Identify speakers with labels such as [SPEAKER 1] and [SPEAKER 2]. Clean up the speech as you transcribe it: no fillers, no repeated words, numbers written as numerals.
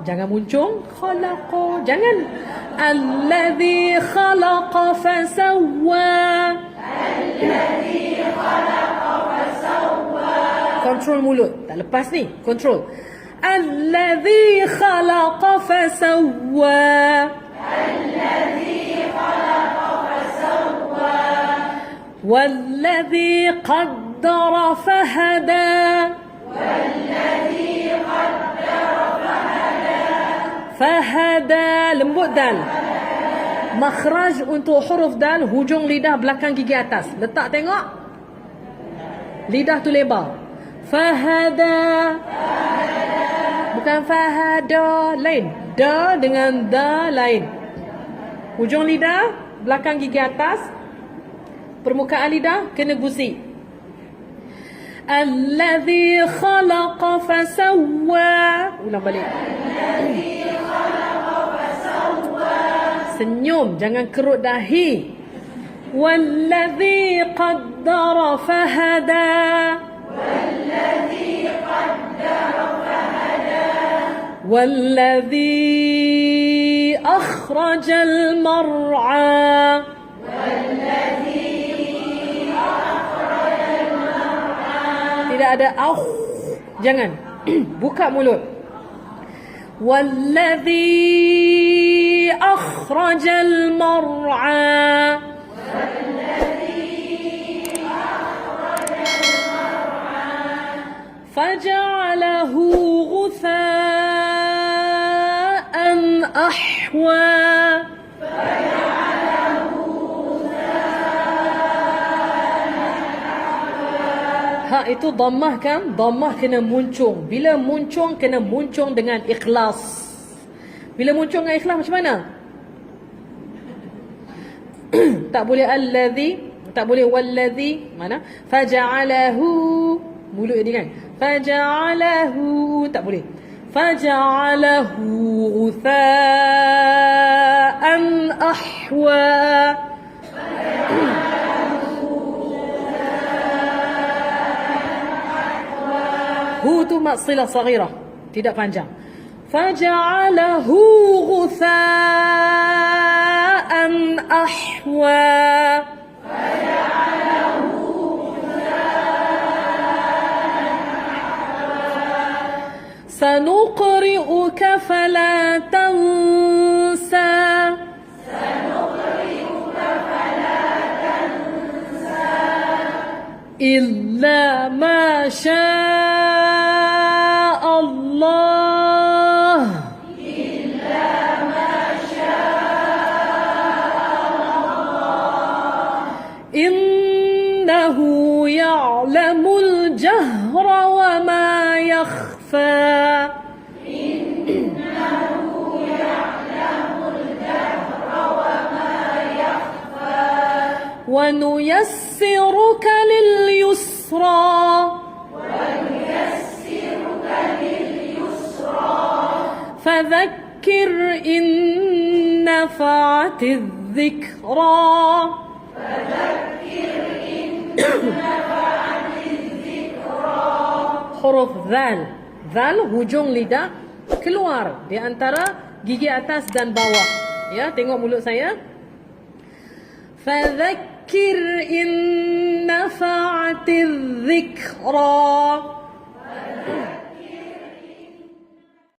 [SPEAKER 1] jangan muncung. Khalaqa, jangan. Alladhi khalaqa fasawwa. Alladhi khalaqa fasawwa. Kontrol mulut. Tak lepas ni. Kontrol. Alladhi khalaqa fasawwa. Alladhi khalaqa fasawwa. Walladhi qaddara fahada. Walladhi qaddara fahada. Fahada, lembut dal. Makhraj untuk huruf dal, hujung lidah belakang gigi atas. Letak tengok. Lidah tu lebar. Fahada. Bukan fahada, lain. Da dengan da lain. Hujung lidah belakang gigi atas. Permukaan lidah kena gusi. Alladhi khalaqa fasawwa. Ulang balik. Alladhi khalaqa fasawwa. Senyum, jangan kerut dahi. Walladhi qaddara fahada. Walladhi qaddara fahada. Walladhi akhrajal mar'a. Tidak ada jangan. Buka mulut. Walladhi akhrajal mar'a. Faja'alahu ghutha'an ahwa. Ha itu dhammah kan? Dhammah kena muncung. Bila muncung, kena muncung dengan ikhlas. Bila muncung dengan ikhlas macam mana? Tak boleh alladhi, tak boleh walladhi. Mana? Faja'alahu. Mulut ini kan? Faja'alahu. Tak boleh. Faja'alahu ghutha'an ahwa. Hu tu mat silah saghirah, tidak panjang. Faja'alahu ghutha'an ahwa. Faja'alahu ghutha'an ahwa. Sanuqri'uka fala tansa. Illa ma syaa Allah. Illa ma syaa Allah. Innahu ya'lamul jahra wa ma yakhfa. Innahu ya'lamul jahra wa ma yakhfa. Wa nuyassiruka لليسرى. ونيسرك لليسرى. فذكر إن نفعت الذكرى. فذكر إن نفعت الذكرى. حروف ذال. ذال hujung lidah keluar di antara gigi atas dan bawah. Ya, tengok mulut saya. فذكر إن نفعت الذكرى.